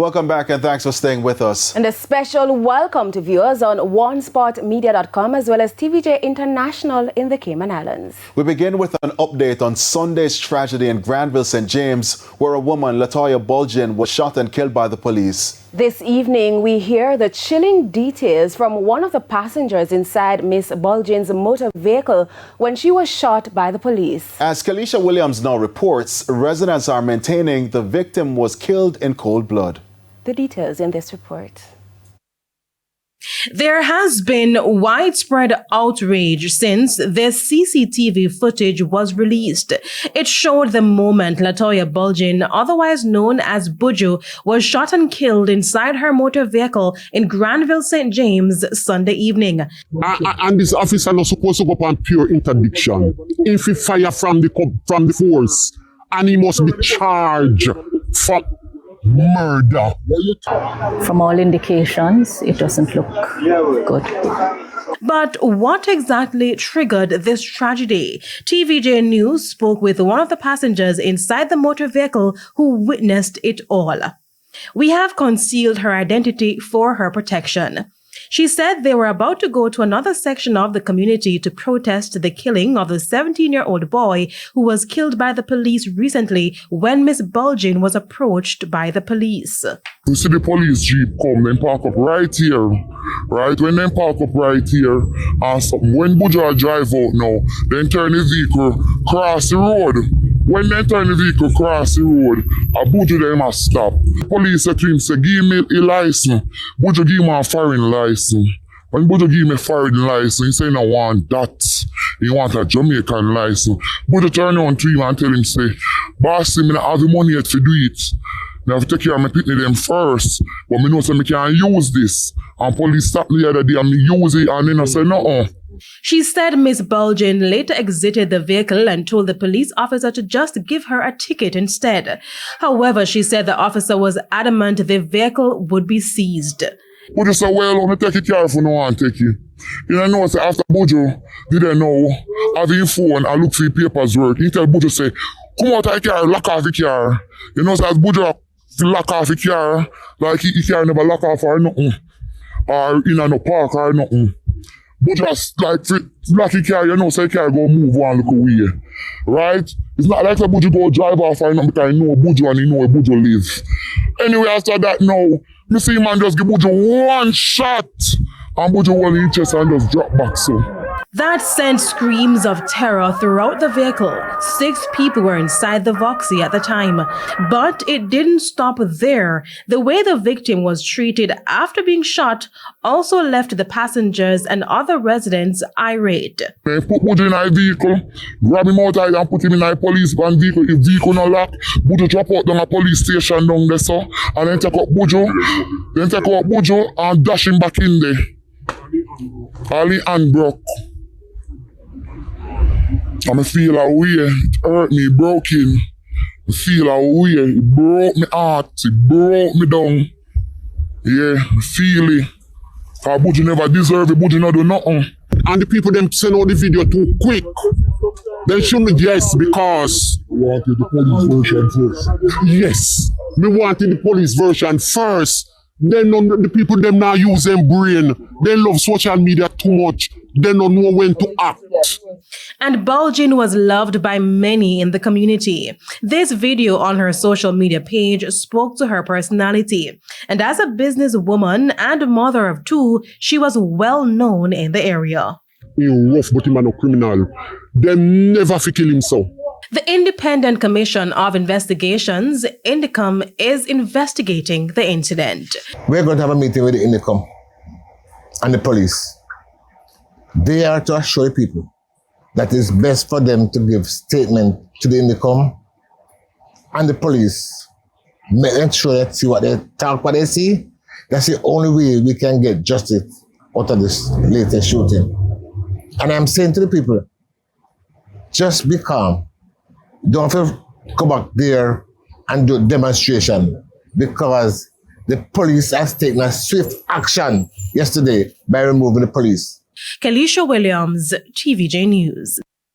Welcome back and thanks for staying with us. And a special welcome to viewers on OneSpotMedia.com as well as TVJ International in the Cayman Islands. We begin with an update on Sunday's tragedy in Granville, St. James, where a woman, Latoya Bulgin, was shot and killed by the police. This evening, we hear the chilling details from one of the passengers inside Miss Bulgin's motor vehicle when she was shot by the police. As Kalisha Williams now reports, residents are maintaining the victim was killed in cold blood. The details in this report. There has been widespread outrage since this CCTV footage was released. It showed the moment Latoya Bulgin, otherwise known as Buju, was shot and killed inside her motor vehicle in Granville, St. James, Sunday evening. And this officer not supposed to go up on pure interdiction. If he fire from the force, and he must be charged for murder. From all indications, it doesn't look good. But what exactly triggered this tragedy? TVJ News spoke with one of the passengers inside the motor vehicle who witnessed it all. We have concealed her identity for her protection. She said they were about to go to another section of the community to protest the killing of the 17-year-old boy who was killed by the police recently when Miss Bulgin was approached by the police. You see the police jeep come, then park up right here, right? When they park up right here, when Buja drive out now, then turn the vehicle, cross the road. When they turn the vehicle cross the road, Buju them must stop. Police said to him, say, give me a license. Buju give me a foreign license. When Buju give me a foreign license, he say, no want that. He want a Jamaican license. Buju turn on to him and tell him, say, boss, I don't have the money yet to do it. I have to take care of my pitney them first. But I know so I can use this. And police stopped me the other day and me use it and then I say, no. She said Miss Bulgin later exited the vehicle and told the police officer to just give her a ticket instead. However, she said the officer was adamant the vehicle would be seized. Buju said, well, let me take it careful now and take it. You know, say after Buju didn't know, have his phone and look for the papers work. He tell Buju, say, come out of the car, lock off the car. You know, so as Buju lock off the car, like he can never lock off or nothing. Or in no park or nothing. But just like lucky car, you know, so you can't go move one look away. Right? It's not like the Buju go drive off or nothing because he know Buju and he know where Buju live. Anyway, after that now, me see man just give Buju one shot and Buju hold in chest and just drop back so. That sent screams of terror throughout the vehicle. 6 people were inside the Voxy at the time. But it didn't stop there. The way the victim was treated after being shot also left the passengers and other residents irate. They put Buju in a vehicle, grab him out and put him in a police van vehicle. If vehicle not locked, Buju drop out down a police station down there so, and then take out Buju and dash him back in there. All his hand broke. I feel a way, it hurt me, broken. I feel a way, it broke me heart, it broke me down. Yeah, I feel it. Cause Buju never deserve it, Buju not do nothing. And the people them send out the video too quick. They should me yes because we wanted the police version first. Yes, we wanted the police version first. Then the people them now use them brain. They love social media too much. They don't know when to act. And Bulgin was loved by many in the community. This video on her social media page spoke to her personality. And as a businesswoman and mother of 2, she was well known in the area. He rough, but he man no criminal. They never fi kill him so. The Independent Commission of Investigations, INDECOM, is investigating the incident. We're going to have a meeting with the INDECOM and the police. They are to assure the people that it's best for them to give statement to the INDECOM and the police. Make sure that see what they talk, what they see. That's the only way we can get justice out of this latest shooting. And I'm saying to the people, just be calm. Don't have to come back there and do demonstration because the police has taken a swift action yesterday by removing the police. Kalisha Williams, TVJ News.